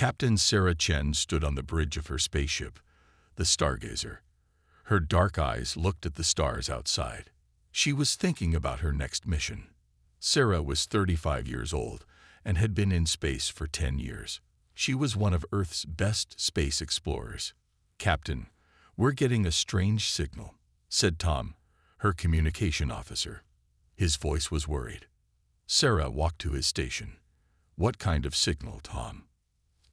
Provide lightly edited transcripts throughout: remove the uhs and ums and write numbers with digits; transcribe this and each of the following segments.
Captain Sarah Chen stood on the bridge of her spaceship, the Stargazer. Her dark eyes looked at the stars outside. She was thinking about her next mission. Sarah was 35 years old and had been in space for 10 years. She was one of Earth's best space explorers. "Captain, we're getting a strange signal," said Tom, her communication officer. His voice was worried. Sarah walked to his station. "What kind of signal, Tom?"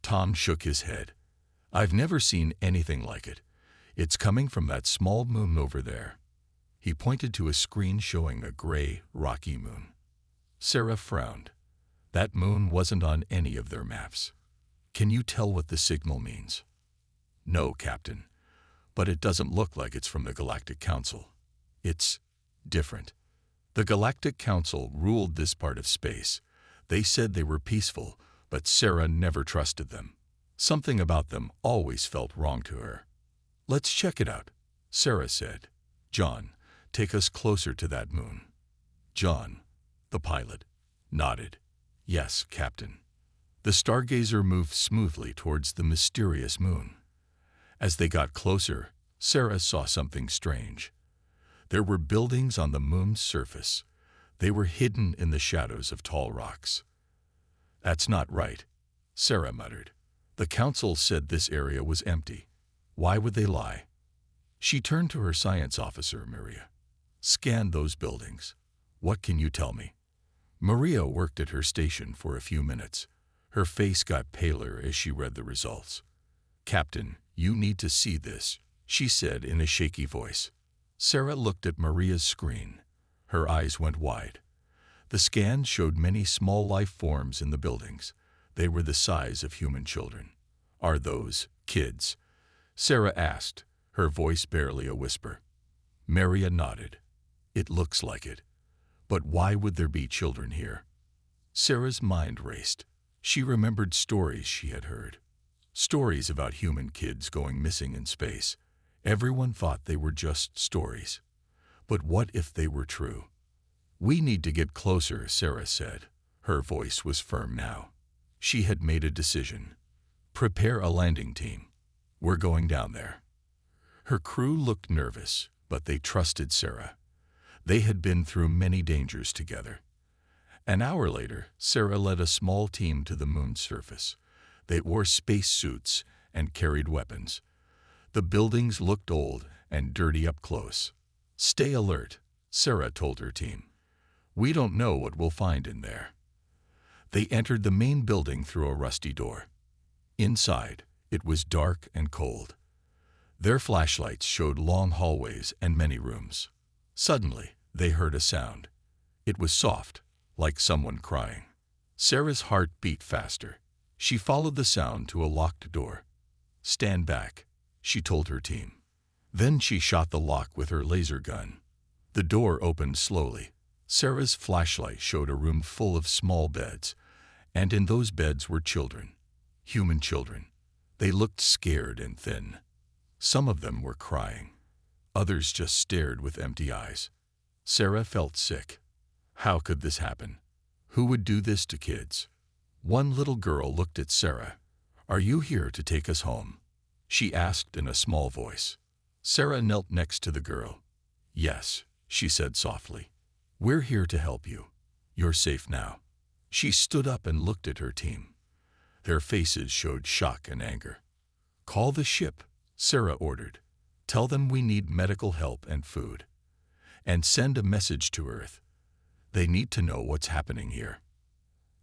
Tom shook his head. "I've never seen anything like it. It's coming from that small moon over there." He pointed to a screen showing a gray, rocky moon. Sarah frowned. That moon wasn't on any of their maps. "Can you tell what the signal means?" "No, Captain, but it doesn't look like it's from the Galactic Council. It's different. The Galactic Council ruled this part of space. They said they were peaceful, but Sarah never trusted them. Something about them always felt wrong to her." "Let's check it out," Sarah said. "John, take us closer to that moon." John, the pilot, nodded. "Yes, Captain." The Stargazer moved smoothly towards the mysterious moon. As they got closer, Sarah saw something strange. There were buildings on the moon's surface. They were hidden in the shadows of tall rocks. "That's not right," Sarah muttered. "The council said this area was empty. Why would they lie?" She turned to her science officer, Maria. "Scan those buildings. What can you tell me?" Maria worked at her station for a few minutes. Her face got paler as she read the results. "Captain, you need to see this," she said in a shaky voice. Sarah looked at Maria's screen. Her eyes went wide. The scan showed many small life forms in the buildings. They were the size of human children. "Are those kids?" Sarah asked, her voice barely a whisper. Maria nodded. "It looks like it. But why would there be children here?" Sarah's mind raced. She remembered stories she had heard. Stories about human kids going missing in space. Everyone thought they were just stories. But what if they were true? "We need to get closer," Sarah said. Her voice was firm now. She had made a decision. "Prepare a landing team. We're going down there." Her crew looked nervous, but they trusted Sarah. They had been through many dangers together. An hour later, Sarah led a small team to the moon's surface. They wore space suits and carried weapons. The buildings looked old and dirty up close. "Stay alert," Sarah told her team. "We don't know what we'll find in there." They entered the main building through a rusty door. Inside, it was dark and cold. Their flashlights showed long hallways and many rooms. Suddenly, they heard a sound. It was soft, like someone crying. Sarah's heart beat faster. She followed the sound to a locked door. "Stand back," she told her team. Then she shot the lock with her laser gun. The door opened slowly. Sarah's flashlight showed a room full of small beds, and in those beds were children, human children. They looked scared and thin. Some of them were crying. Others just stared with empty eyes. Sarah felt sick. How could this happen? Who would do this to kids? One little girl looked at Sarah. "Are you here to take us home?" she asked in a small voice. Sarah knelt next to the girl. "Yes," she said softly. "We're here to help you. You're safe now." She stood up and looked at her team. Their faces showed shock and anger. "Call the ship," Sarah ordered. "Tell them we need medical help and food. And send a message to Earth. They need to know what's happening here."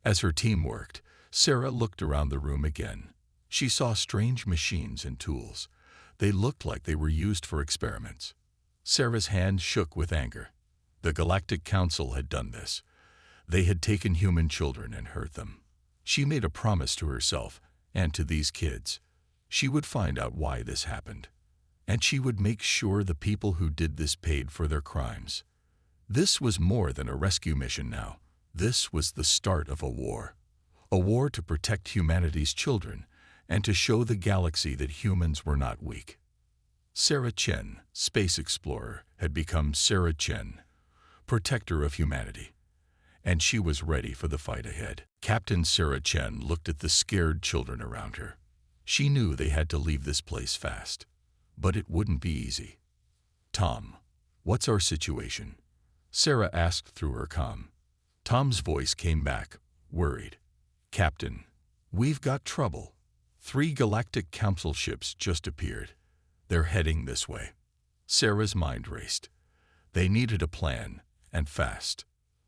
As her team worked, Sarah looked around the room again. She saw strange machines and tools. They looked like they were used for experiments. Sarah's hand shook with anger. The Galactic Council had done this. They had taken human children and hurt them. She made a promise to herself and to these kids. She would find out why this happened. And she would make sure the people who did this paid for their crimes. This was more than a rescue mission now. This was the start of a war. A war to protect humanity's children and to show the galaxy that humans were not weak. Sarah Chen, space explorer, had become Sarah Chen, protector of humanity. and she was ready for the fight ahead. Captain Sarah Chen looked at the scared children around her. She knew they had to leave this place fast, but it wouldn't be easy. "Tom, what's our situation?" Sarah asked through her comm. Tom's voice came back, worried. "Captain, we've got trouble. 3 Galactic Council ships just appeared. They're heading this way." Sarah's mind raced. They needed a plan, and fast.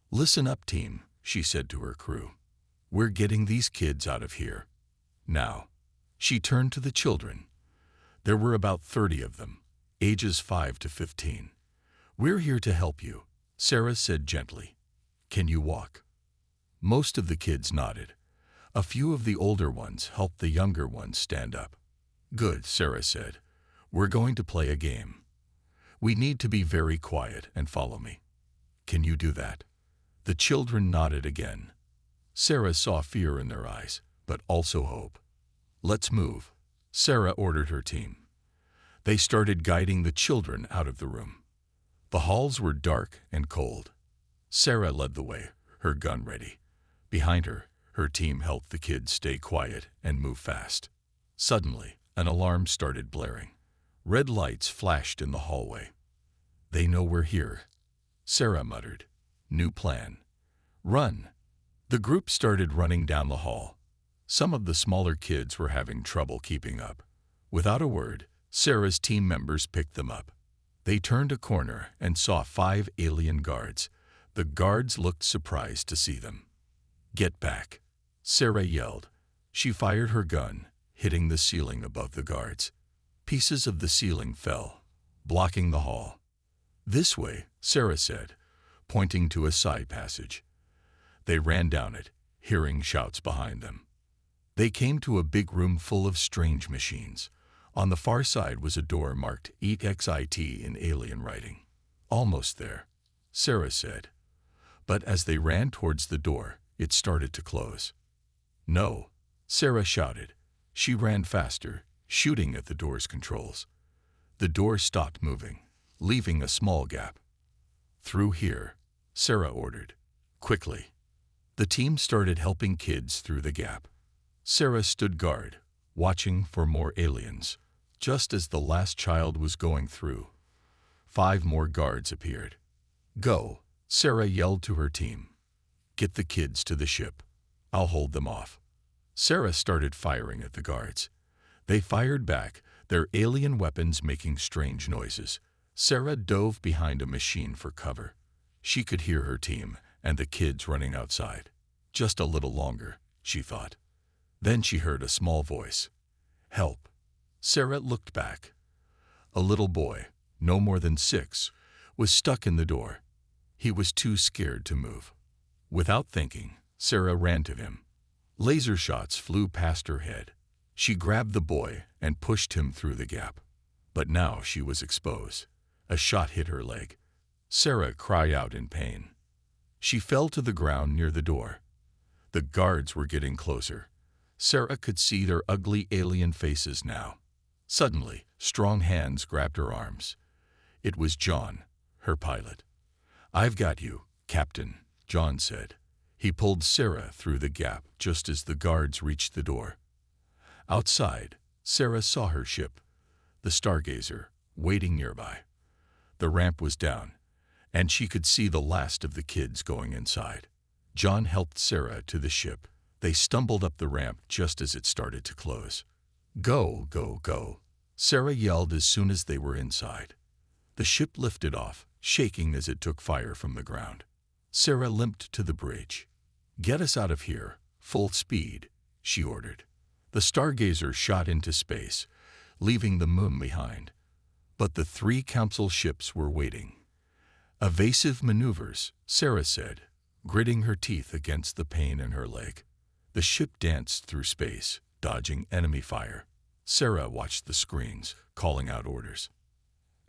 "Listen up, team," she said to her crew. "We're getting these kids out of here. Now." She turned to the children. There were about 30 of them, ages 5 to 15. "We're here to help you," Sarah said gently. "Can you walk?" Most of the kids nodded. A few of the older ones helped the younger ones stand up. "Good," Sarah said. "We're going to play a game. We need to be very quiet and follow me. Can you do that?" The children nodded again. Sarah saw fear in their eyes, but also hope. "Let's move," Sarah ordered her team. They started guiding the children out of the room. The halls were dark and cold. Sarah led the way, her gun ready. Behind her, her team helped the kids stay quiet and move fast. Suddenly, an alarm started blaring. Red lights flashed in the hallway. "They know we're here," Sarah muttered. "New plan. Run." The group started running down the hall. Some of the smaller kids were having trouble keeping up. Without a word, Sarah's team members picked them up. They turned a corner and saw 5 alien guards. The guards looked surprised to see them. "Get back," Sarah yelled. She fired her gun, hitting the ceiling above the guards. Pieces of the ceiling fell, blocking the hall. "This way," Sarah said, pointing to a side passage. They ran down it, hearing shouts behind them. They came to a big room full of strange machines. On the far side was a door marked EXIT in alien writing. "Almost there," Sarah said. But as they ran towards the door, it started to close. "No," Sarah shouted. She ran faster, shooting at the door's controls. The door stopped moving, leaving a small gap. "Through here," Sarah ordered. "Quickly." The team started helping kids through the gap. Sarah stood guard, watching for more aliens. Just as the last child was going through, 5 more guards appeared. "Go," Sarah yelled to her team. "Get the kids to the ship. I'll hold them off." Sarah started firing at the guards. They fired back, their alien weapons making strange noises. Sarah dove behind a machine for cover. She could hear her team and the kids running outside. Just a little longer, she thought. Then she heard a small voice. "Help." Sarah looked back. A little boy, no more than 6, was stuck in the door. He was too scared to move. Without thinking, Sarah ran to him. Laser shots flew past her head. She grabbed the boy and pushed him through the gap. But now she was exposed. A shot hit her leg. Sarah cried out in pain. She fell to the ground near the door. The guards were getting closer. Sarah could see their ugly alien faces now. Suddenly, strong hands grabbed her arms. It was John, her pilot. "I've got you, Captain," John said. He pulled Sarah through the gap just as the guards reached the door. Outside, Sarah saw her ship, the Stargazer, waiting nearby. The ramp was down, and she could see the last of the kids going inside. John helped Sarah to the ship. They stumbled up the ramp just as it started to close. "Go, go, go," Sarah yelled as soon as they were inside. The ship lifted off, shaking as it took fire from the ground. Sarah limped to the bridge. "Get us out of here, full speed," she ordered. The Stargazer shot into space, leaving the moon behind. But the 3 council ships were waiting. "Evasive maneuvers," Sarah said, gritting her teeth against the pain in her leg. The ship danced through space, dodging enemy fire. Sarah watched the screens, calling out orders.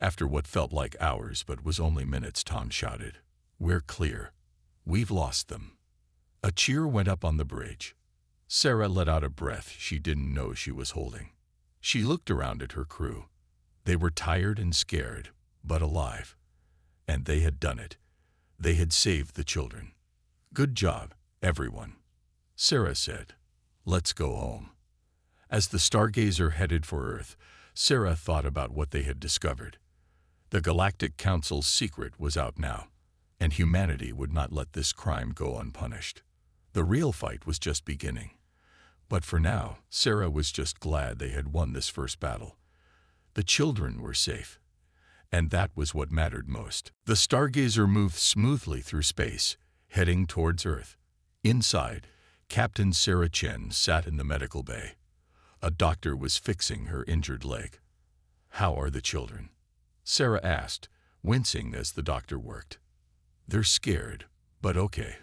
After what felt like hours but was only minutes, Tom shouted, "We're clear. We've lost them." A cheer went up on the bridge. Sarah let out a breath she didn't know she was holding. She looked around at her crew. They were tired and scared, but alive. And they had done it. They had saved the children. "Good job, everyone," Sarah said. "Let's go home." As the Stargazer headed for Earth, Sarah thought about what they had discovered. The Galactic Council's secret was out now, and humanity would not let this crime go unpunished. The real fight was just beginning. But for now, Sarah was just glad they had won this first battle. The children were safe, and that was what mattered most. The Stargazer moved smoothly through space, heading towards Earth. Inside, Captain Sarah Chen sat in the medical bay. A doctor was fixing her injured leg. "How are the children?" Sarah asked, wincing as the doctor worked. "They're scared, but okay,"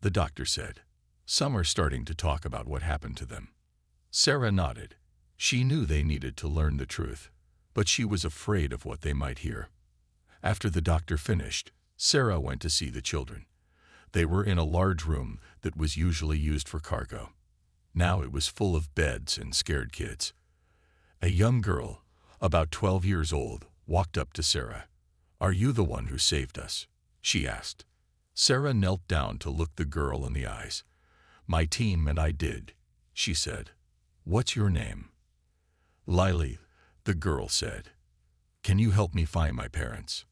the doctor said. "Some are starting to talk about what happened to them." Sarah nodded. She knew they needed to learn the truth, but she was afraid of what they might hear. After the doctor finished, Sarah went to see the children. They were in a large room that was usually used for cargo. Now it was full of beds and scared kids. A young girl, about 12 years old, walked up to Sarah. "Are you the one who saved us?" she asked. Sarah knelt down to look the girl in the eyes. "My team and I did," she said. "What's your name?" "Lily," the girl said. "Can you help me find my parents?"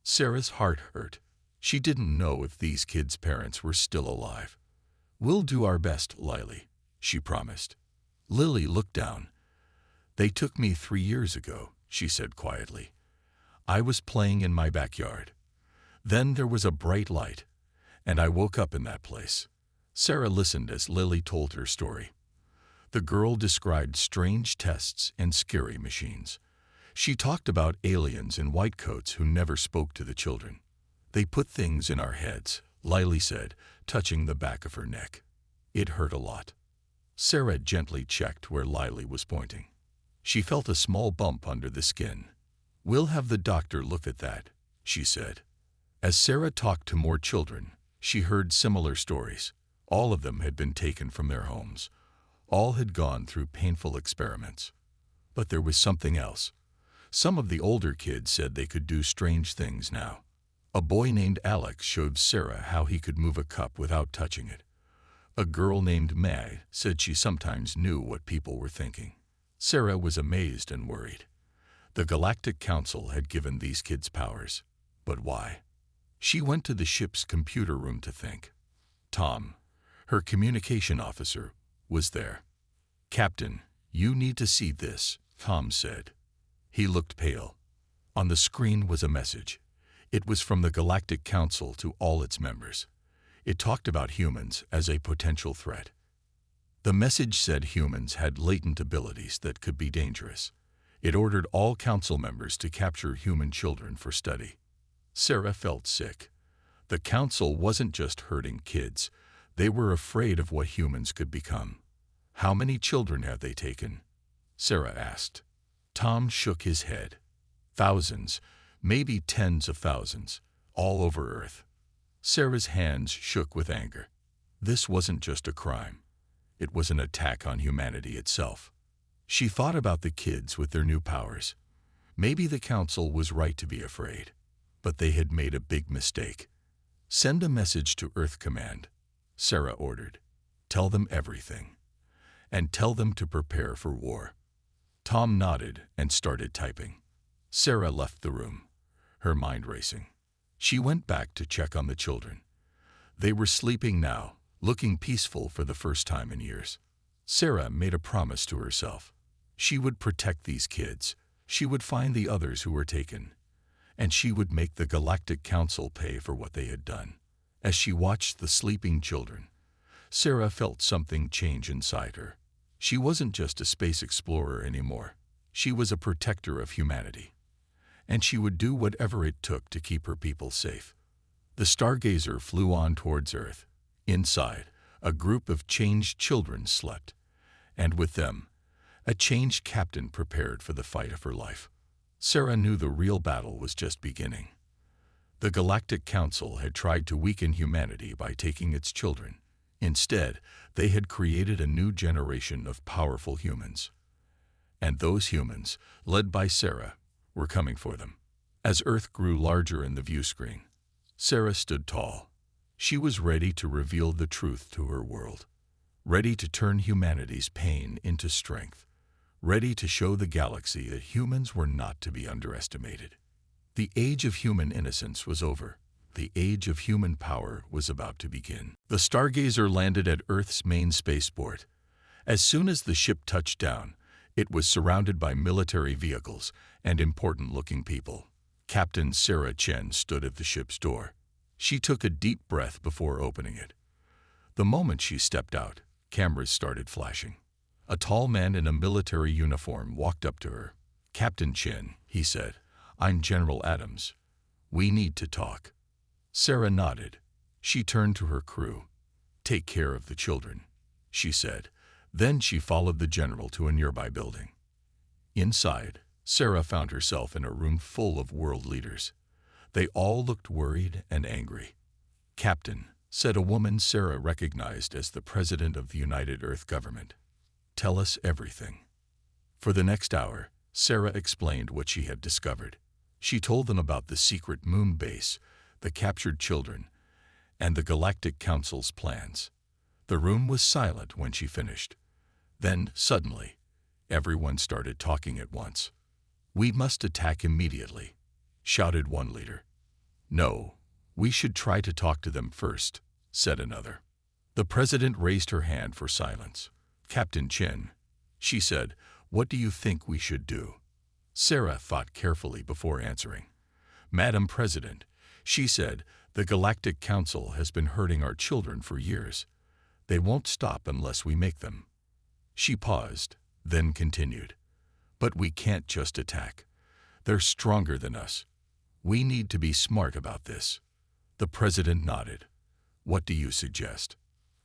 Sarah's heart hurt. She didn't know if these kids' parents were still alive. "We'll do our best, Lily," she promised. Lily looked down. "They took me 3 years ago," she said quietly. "I was playing in my backyard. Then there was a bright light, and I woke up in that place." Sarah listened as Lily told her story. The girl described strange tests and scary machines. She talked about aliens in white coats who never spoke to the children. "They put things in our heads," Lily said, touching the back of her neck. It hurt a lot. Sarah gently checked where Lily was pointing. She felt a small bump under the skin. "We'll have the doctor look at that," she said. As Sarah talked to more children, she heard similar stories. All of them had been taken from their homes. All had gone through painful experiments. But there was something else. Some of the older kids said they could do strange things now. A boy named Alex showed Sarah how he could move a cup without touching it. A girl named May said she sometimes knew what people were thinking. Sarah was amazed and worried. The Galactic Council had given these kids powers. But why? She went to the ship's computer room to think. Tom, her communication officer, was there. "Captain, you need to see this," Tom said. He looked pale. On the screen was a message. It was from the Galactic Council to all its members. It talked about humans as a potential threat. The message said humans had latent abilities that could be dangerous. It ordered all council members to capture human children for study. Sarah felt sick. The council wasn't just hurting kids. They were afraid of what humans could become. "How many children have they taken?" Sarah asked. Tom shook his head. "Thousands, maybe tens of thousands, all over Earth." Sarah's hands shook with anger. This wasn't just a crime. It was an attack on humanity itself. She thought about the kids with their new powers. Maybe the council was right to be afraid, but they had made a big mistake. "Send a message to Earth Command," Sarah ordered. "Tell them everything. And tell them to prepare for war." Tom nodded and started typing. Sarah left the room, her mind racing. She went back to check on the children. They were sleeping now, looking peaceful for the first time in years. Sarah made a promise to herself. She would protect these kids. She would find the others who were taken. And she would make the Galactic Council pay for what they had done. As she watched the sleeping children, Sarah felt something change inside her. She wasn't just a space explorer anymore. She was a protector of humanity. And she would do whatever it took to keep her people safe. The Stargazer flew on towards Earth. Inside, a group of changed children slept. And with them, a changed captain prepared for the fight of her life. Sarah knew the real battle was just beginning. The Galactic Council had tried to weaken humanity by taking its children. Instead, they had created a new generation of powerful humans. And those humans, led by Sarah, were coming for them. As Earth grew larger in the view screen, Sarah stood tall. She was ready to reveal the truth to her world, ready to turn humanity's pain into strength, ready to show the galaxy that humans were not to be underestimated. The age of human innocence was over. The age of human power was about to begin. The Stargazer landed at Earth's main spaceport. As soon as the ship touched down, it was surrounded by military vehicles and important-looking people. Captain Sarah Chen stood at the ship's door. She took a deep breath before opening it. The moment she stepped out, cameras started flashing. A tall man in a military uniform walked up to her. "Captain Chen," he said, "I'm General Adams. We need to talk." Sarah nodded. She turned to her crew. "Take care of the children," she said. Then she followed the general to a nearby building. Inside, Sarah found herself in a room full of world leaders. They all looked worried and angry. "Captain," said a woman Sarah recognized as the president of the United Earth government, "tell us everything." For the next hour, Sarah explained what she had discovered. She told them about the secret moon base, the captured children, and the Galactic Council's plans. The room was silent when she finished. Then, suddenly, everyone started talking at once. "We must attack immediately," shouted one leader. "No, we should try to talk to them first," said another. The president raised her hand for silence. "Captain Chen," she said, "what do you think we should do?" Sarah thought carefully before answering. "Madam President," she said, "the Galactic Council has been hurting our children for years. They won't stop unless we make them." She paused, then continued, "But we can't just attack. They're stronger than us. We need to be smart about this." The president nodded. "What do you suggest?"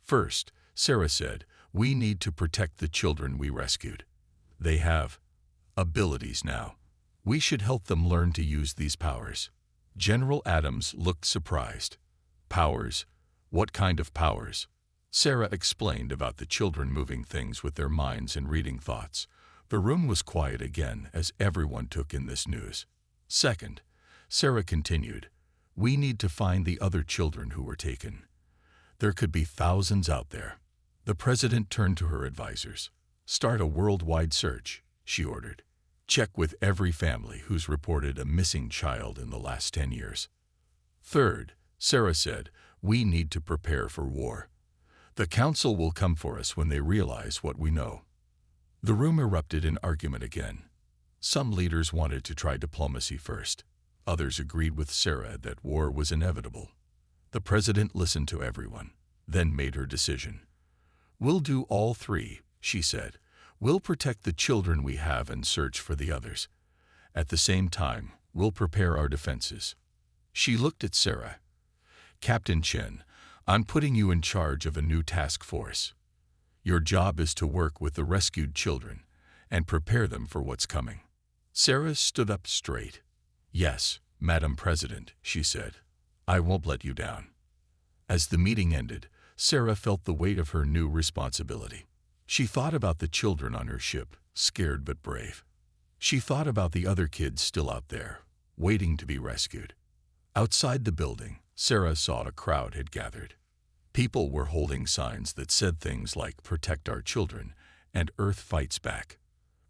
"First," Sarah said, "we need to protect the children we rescued. They have abilities now. We should help them learn to use these powers." General Adams looked surprised. "Powers? What kind of powers?" Sarah explained about the children moving things with their minds and reading thoughts. The room was quiet again as everyone took in this news. "Second," Sarah continued, "we need to find the other children who were taken. There could be thousands out there." The president turned to her advisors. "Start a worldwide search," she ordered. "Check with every family who's reported a missing child in the last 10 years. Third," Sarah said, "we need to prepare for war. The council will come for us when they realize what we know." The room erupted in argument again. Some leaders wanted to try diplomacy first. Others agreed with Sarah that war was inevitable. The president listened to everyone, then made her decision. "We'll do all three," she said. "We'll protect the children we have and search for the others. At the same time, we'll prepare our defenses." She looked at Sarah. "Captain Chen, I'm putting you in charge of a new task force. Your job is to work with the rescued children and prepare them for what's coming." Sarah stood up straight. "Yes, Madam President," she said. "I won't let you down." As the meeting ended, Sarah felt the weight of her new responsibility. She thought about the children on her ship, scared but brave. She thought about the other kids still out there, waiting to be rescued. Outside the building, Sarah saw a crowd had gathered. People were holding signs that said things like "Protect our children" and "Earth fights back."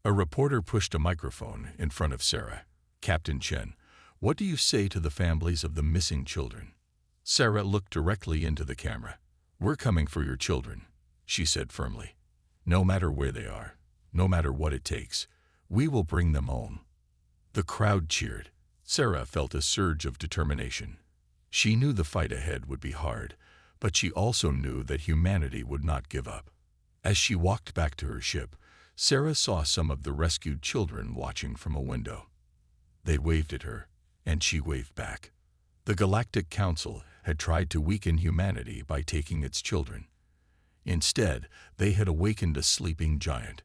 A reporter pushed a microphone in front of Sarah. "Captain Chen, what do you say to the families of the missing children?" Sarah looked directly into the camera. "We're coming for your children," she said firmly. "No matter where they are, no matter what it takes, we will bring them home." The crowd cheered. Sarah felt a surge of determination. She knew the fight ahead would be hard, but she also knew that humanity would not give up. As she walked back to her ship, Sarah saw some of the rescued children watching from a window. They waved at her, and she waved back. The Galactic Council had tried to weaken humanity by taking its children. Instead, they had awakened a sleeping giant.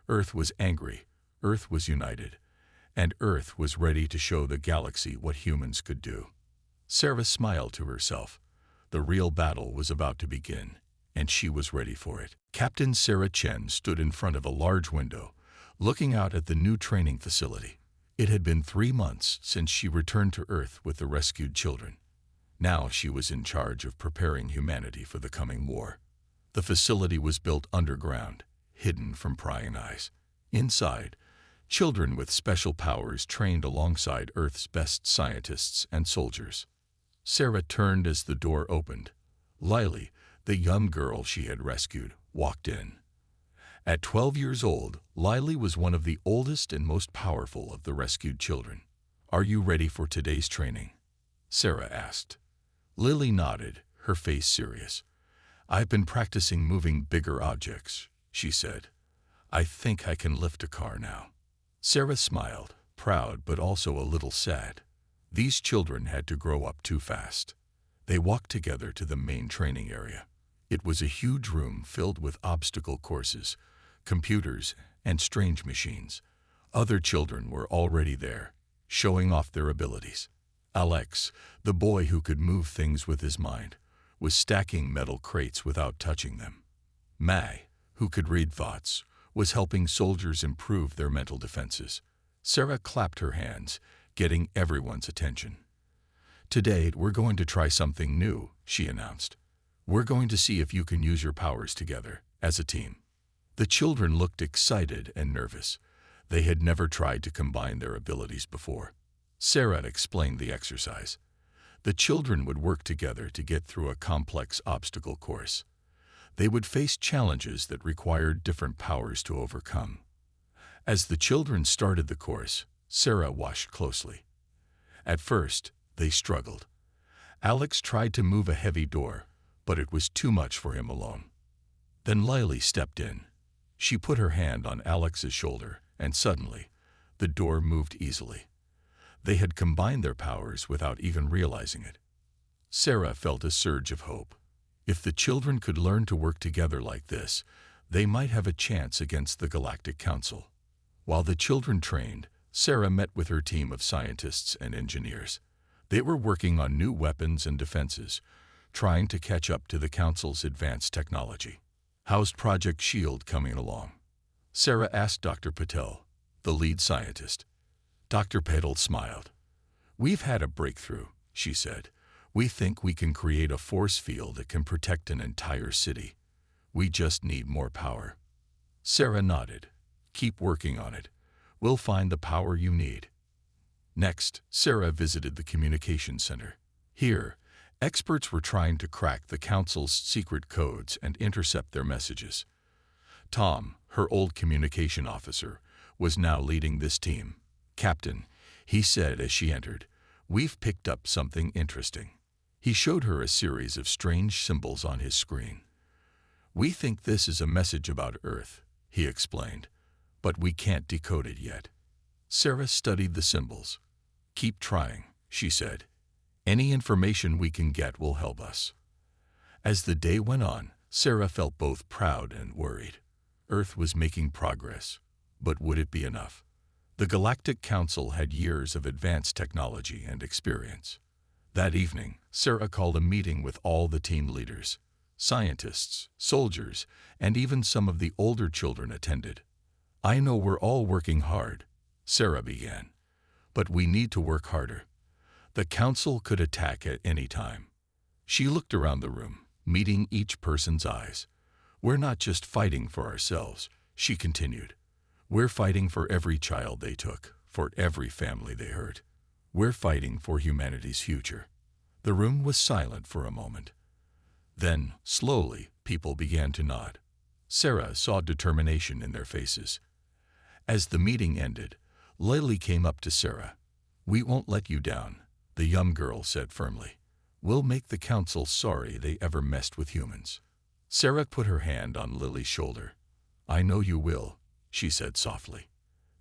Earth was angry, Earth was united, and Earth was ready to show the galaxy what humans could do. Sarah smiled to herself. The real battle was about to begin, and she was ready for it. Captain Sarah Chen stood in front of a large window, looking out at the new training facility. It had been 3 months since she returned to Earth with the rescued children. Now she was in charge of preparing humanity for the coming war. The facility was built underground, hidden from prying eyes. Inside, children with special powers trained alongside Earth's best scientists and soldiers. Sarah turned as the door opened. Lily, the young girl she had rescued, walked in. At 12 years old, Lily was one of the oldest and most powerful of the rescued children. "Are you ready for today's training?" Sarah asked. Lily nodded, her face serious. "I've been practicing moving bigger objects," she said. "I think I can lift a car now." Sarah smiled, proud but also a little sad. These children had to grow up too fast. They walked together to the main training area. It was a huge room filled with obstacle courses, computers, and strange machines. Other children were already there, showing off their abilities. Alex, the boy who could move things with his mind, was stacking metal crates without touching them. May, who could read thoughts, was helping soldiers improve their mental defenses. Sarah clapped her hands, getting everyone's attention. "Today, we're going to try something new," she announced. "We're going to see if you can use your powers together, as a team." The children looked excited and nervous. They had never tried to combine their abilities before. Sarah explained the exercise. The children would work together to get through a complex obstacle course. They would face challenges that required different powers to overcome. As the children started the course, Sarah watched closely. At first, they struggled. Alex tried to move a heavy door, but it was too much for him alone. Then Lily stepped in. She put her hand on Alex's shoulder, and suddenly, the door moved easily. They had combined their powers without even realizing it. Sarah felt a surge of hope. If the children could learn to work together like this, they might have a chance against the Galactic Council. While the children trained, Sarah met with her team of scientists and engineers. They were working on new weapons and defenses, trying to catch up to the Council's advanced technology. "How's Project SHIELD coming along?" Sarah asked Dr. Patel, the lead scientist. Dr. Patel smiled. "We've had a breakthrough," she said. "We think we can create a force field that can protect an entire city. We just need more power." Sarah nodded. "Keep working on it. We'll find the power you need." Next, Sarah visited the communications center. Here, experts were trying to crack the Council's secret codes and intercept their messages. Tom, her old communication officer, was now leading this team. "Captain," he said as she entered, "we've picked up something interesting." He showed her a series of strange symbols on his screen. "We think this is a message about Earth," he explained, "but we can't decode it yet." Sarah studied the symbols. "Keep trying," she said. "Any information we can get will help us." As the day went on, Sarah felt both proud and worried. Earth was making progress, but would it be enough? The Galactic Council had years of advanced technology and experience. That evening, Sarah called a meeting with all the team leaders. Scientists, soldiers, and even some of the older children attended. "I know we're all working hard," Sarah began, "but we need to work harder. The Council could attack at any time." She looked around the room, meeting each person's eyes. "We're not just fighting for ourselves," she continued. "We're fighting for every child they took, for every family they hurt. We're fighting for humanity's future." The room was silent for a moment. Then, slowly, people began to nod. Sarah saw determination in their faces. As the meeting ended, Lily came up to Sarah. "We won't let you down," the young girl said firmly. "We'll make the Council sorry they ever messed with humans." Sarah put her hand on Lily's shoulder. "I know you will," she said softly.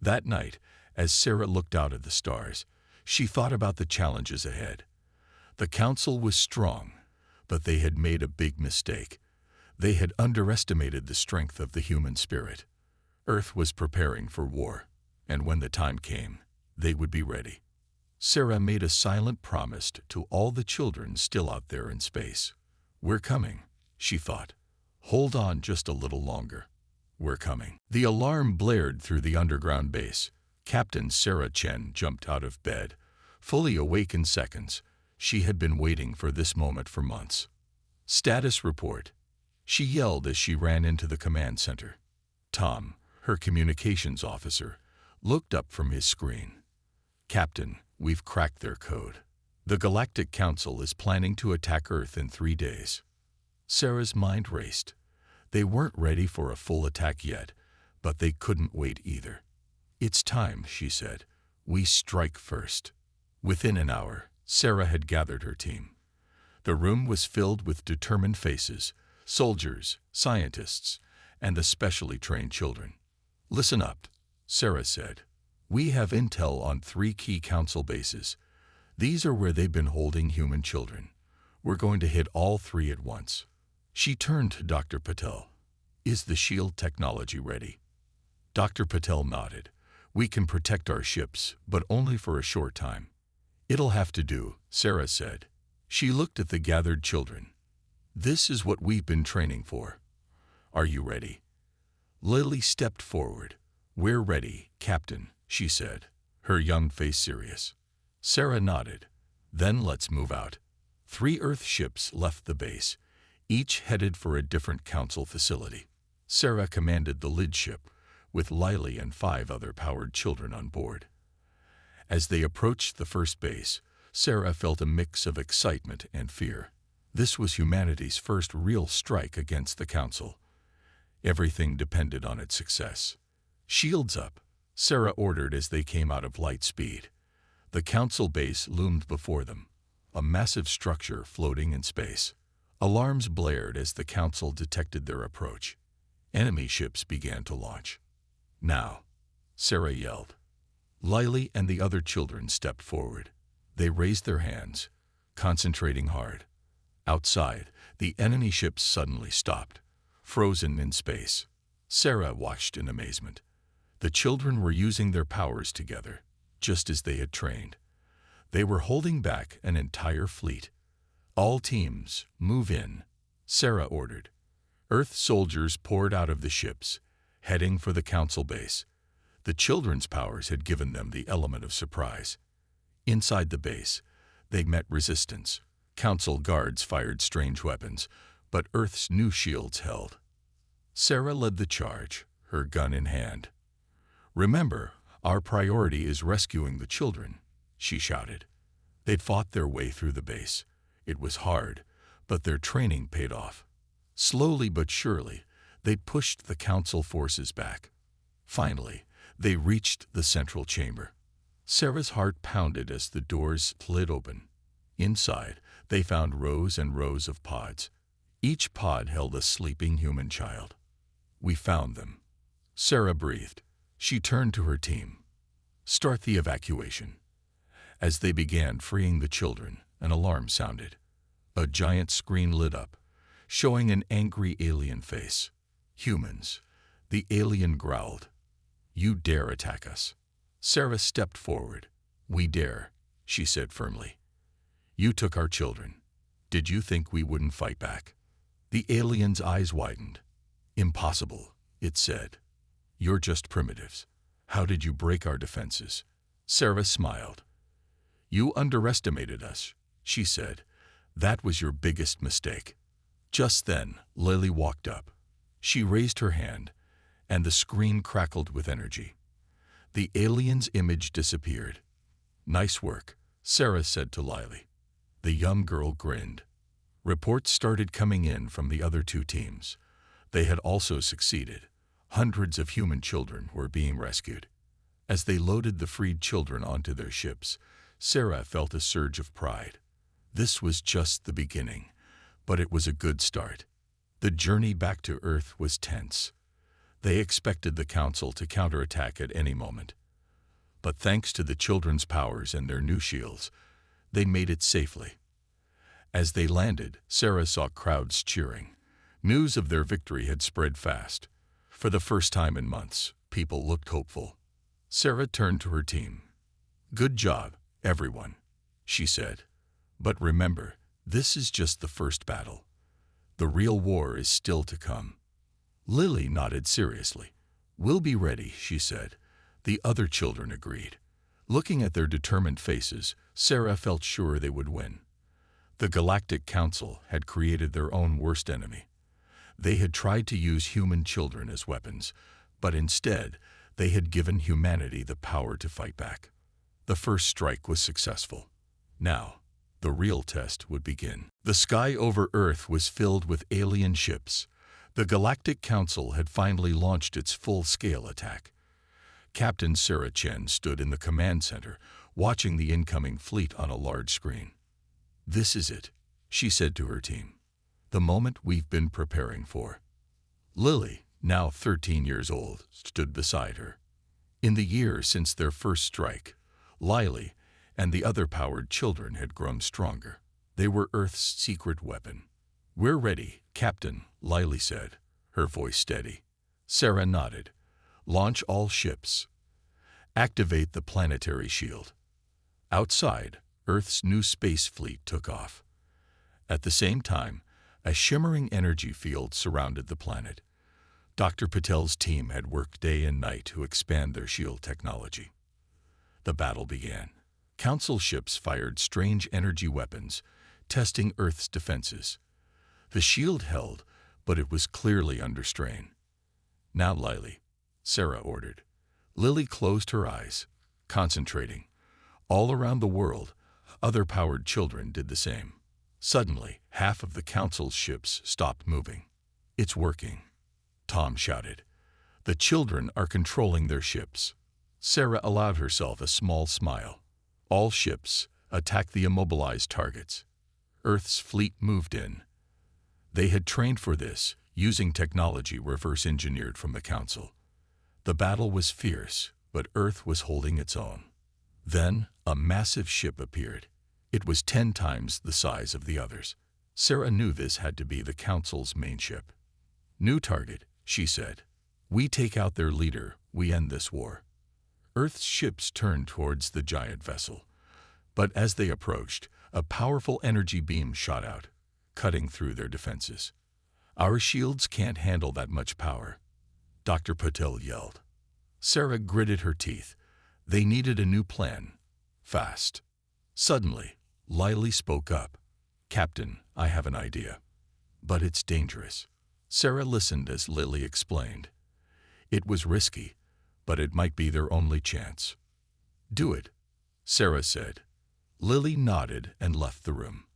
That night, as Sarah looked out at the stars, she thought about the challenges ahead. The Council was strong, but they had made a big mistake. They had underestimated the strength of the human spirit. Earth was preparing for war, and when the time came, they would be ready. Sarah made a silent promise to all the children still out there in space. "We're coming," she thought. "Hold on just a little longer. We're coming." The alarm blared through the underground base. Captain Sarah Chen jumped out of bed, fully awake in seconds. She had been waiting for this moment for months. Status report, she yelled as she ran into the command center. Tom, her communications officer, looked up from his screen. Captain, we've cracked their code. The Galactic Council is planning to attack Earth in 3 days. Sarah's mind raced. They weren't ready for a full attack yet, but they couldn't wait either. It's time, she said. We strike first. Within an hour, Sarah had gathered her team. The room was filled with determined faces, soldiers, scientists, and the specially trained children. Listen up, Sarah said. We have intel on 3 key council bases. These are where they've been holding human children. We're going to hit all 3 at once. She turned to Dr. Patel. Is the shield technology ready? Dr. Patel nodded. We can protect our ships, but only for a short time. It'll have to do, Sarah said. She looked at the gathered children. This is what we've been training for. Are you ready? Lily stepped forward. We're ready, Captain, she said, her young face serious. Sarah nodded. Then let's move out. 3 Earth ships left the base, each headed for a different council facility. Sarah commanded the lid ship, with Lily and 5 other powered children on board. As they approached the first base, Sarah felt a mix of excitement and fear. This was humanity's first real strike against the council. Everything depended on its success. Shields up, Sarah ordered as they came out of light speed. The council base loomed before them, a massive structure floating in space. Alarms blared as the council detected their approach. Enemy ships began to launch. Now, Sarah yelled. Lily and the other children stepped forward. They raised their hands, concentrating hard. Outside, the enemy ships suddenly stopped, frozen in space. Sarah watched in amazement. The children were using their powers together, just as they had trained. They were holding back an entire fleet. All teams, move in, Sarah ordered. Earth soldiers poured out of the ships, heading for the council base. The children's powers had given them the element of surprise. Inside the base, they met resistance. Council guards fired strange weapons, but Earth's new shields held. Sarah led the charge, her gun in hand. Remember, our priority is rescuing the children, she shouted. They'd fought their way through the base. It was hard, but their training paid off. Slowly but surely, they pushed the council forces back. Finally, they reached the central chamber. Sarah's heart pounded as the doors slid open. Inside, they found rows and rows of pods. Each pod held a sleeping human child. We found them. Sarah breathed. She turned to her team. Start the evacuation. As they began freeing the children, an alarm sounded. A giant screen lit up, showing an angry alien face. Humans. The alien growled. You dare attack us. Sarah stepped forward. We dare, she said firmly. You took our children. Did you think we wouldn't fight back? The alien's eyes widened. Impossible, it said. You're just primitives. How did you break our defenses? Sarah smiled. You underestimated us, she said. That was your biggest mistake. Just then, Lily walked up. She raised her hand, and the screen crackled with energy. The alien's image disappeared. Nice work, Sarah said to Lily. The young girl grinned. Reports started coming in from the other 2 teams. They had also succeeded. Hundreds of human children were being rescued. As they loaded the freed children onto their ships, Sarah felt a surge of pride. This was just the beginning, but it was a good start. The journey back to Earth was tense. They expected the Council to counterattack at any moment. But thanks to the children's powers and their new shields, they made it safely. As they landed, Sarah saw crowds cheering. News of their victory had spread fast. For the first time in months, people looked hopeful. Sarah turned to her team. Good job, everyone, she said. But remember, this is just the first battle. The real war is still to come. Lily nodded seriously. We'll be ready, she said. The other children agreed. Looking at their determined faces, Sarah felt sure they would win. The Galactic Council had created their own worst enemy. They had tried to use human children as weapons, but instead, they had given humanity the power to fight back. The first strike was successful. Now, the real test would begin. The sky over Earth was filled with alien ships. The Galactic Council had finally launched its full-scale attack. Captain Sarah Chen stood in the command center, watching the incoming fleet on a large screen. "This is it," she said to her team. "The moment we've been preparing for." Lily, now 13 years old, stood beside her. In the years since their first strike, Lily and the other powered children had grown stronger. They were Earth's secret weapon. "We're ready, Captain," Lily said, her voice steady. Sarah nodded. "Launch all ships. Activate the planetary shield." Outside, Earth's new space fleet took off. At the same time, a shimmering energy field surrounded the planet. Dr. Patel's team had worked day and night to expand their shield technology. The battle began. Council ships fired strange energy weapons, testing Earth's defenses. The shield held, but it was clearly under strain. "Now, Lily," Sarah ordered. Lily closed her eyes, concentrating. All around the world, other powered children did the same. Suddenly, half of the Council's ships stopped moving. "It's working," Tom shouted. "The children are controlling their ships." Sarah allowed herself a small smile. All ships attacked the immobilized targets. Earth's fleet moved in. They had trained for this, using technology reverse-engineered from the Council. The battle was fierce, but Earth was holding its own. Then, a massive ship appeared. It was 10 times the size of the others. Sarah knew this had to be the Council's main ship. "New target," she said. "We take out their leader, we end this war." Earth's ships turned towards the giant vessel. But as they approached, a powerful energy beam shot out, cutting through their defenses. "Our shields can't handle that much power," Dr. Patel yelled. Sarah gritted her teeth. They needed a new plan. Fast. Suddenly, Lily spoke up. "Captain, I have an idea. But it's dangerous." Sarah listened as Lily explained. It was risky, but it might be their only chance. "Do it," Sarah said. Lily nodded and left the room.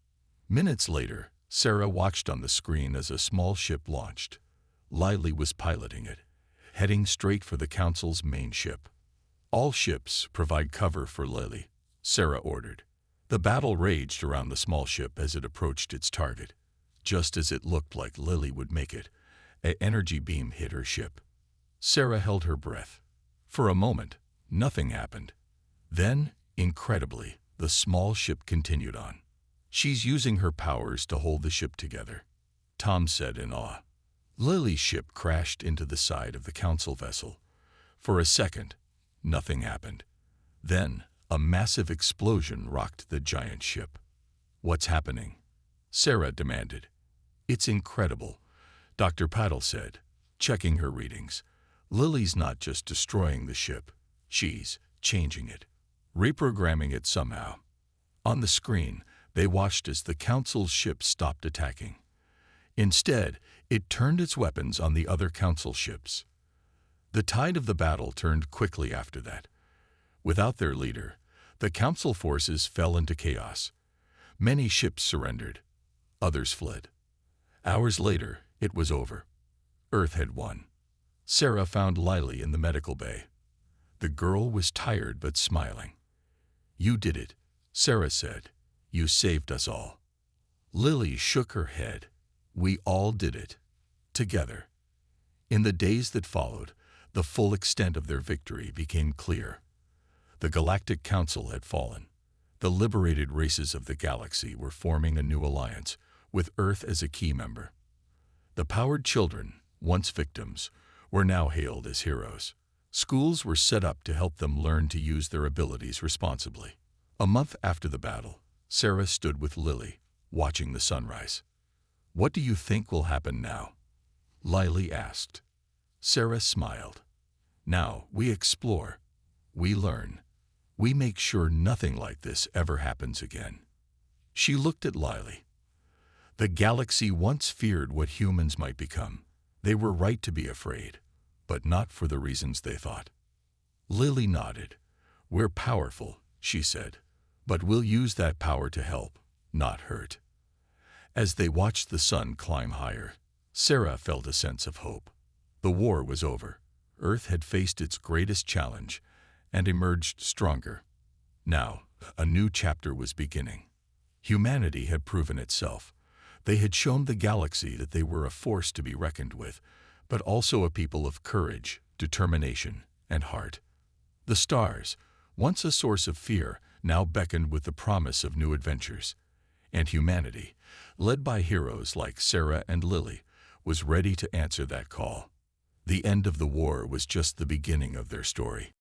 Minutes later, Sarah watched on the screen as a small ship launched. Lily was piloting it, heading straight for the Council's main ship. "All ships provide cover for Lily," Sarah ordered. The battle raged around the small ship as it approached its target. Just as it looked like Lily would make it, an energy beam hit her ship. Sarah held her breath. For a moment, nothing happened. Then, incredibly, the small ship continued on. "She's using her powers to hold the ship together," Tom said in awe. Lily's ship crashed into the side of the Council vessel. For a second, nothing happened. Then, a massive explosion rocked the giant ship. "What's happening?" Sarah demanded. "It's incredible," Dr. Patel said, checking her readings. "Lily's not just destroying the ship, she's changing it, reprogramming it somehow." On the screen, they watched as the Council's ship stopped attacking. Instead, it turned its weapons on the other Council ships. The tide of the battle turned quickly after that. Without their leader, the Council forces fell into chaos. Many ships surrendered. Others fled. Hours later, it was over. Earth had won. Sarah found Lily in the medical bay. The girl was tired but smiling. "You did it," Sarah said. "You saved us all." Lily shook her head. "We all did it. Together." In the days that followed, the full extent of their victory became clear. The Galactic Council had fallen. The liberated races of the galaxy were forming a new alliance, with Earth as a key member. The powered children, once victims, were now hailed as heroes. Schools were set up to help them learn to use their abilities responsibly. A month after the battle, Sarah stood with Lily, watching the sunrise. "What do you think will happen now?" Lily asked. Sarah smiled. "Now we explore. We learn. We make sure nothing like this ever happens again." She looked at Lily. The galaxy once feared what humans might become. They were right to be afraid, but not for the reasons they thought. Lily nodded. "We're powerful," she said, "but we'll use that power to help, not hurt." As they watched the sun climb higher, Sarah felt a sense of hope. The war was over. Earth had faced its greatest challenge and emerged stronger. Now, a new chapter was beginning. Humanity had proven itself. They had shown the galaxy that they were a force to be reckoned with, but also a people of courage, determination, and heart. The stars, once a source of fear, now beckoned with the promise of new adventures. And humanity, led by heroes like Sarah and Lily, was ready to answer that call. The end of the war was just the beginning of their story.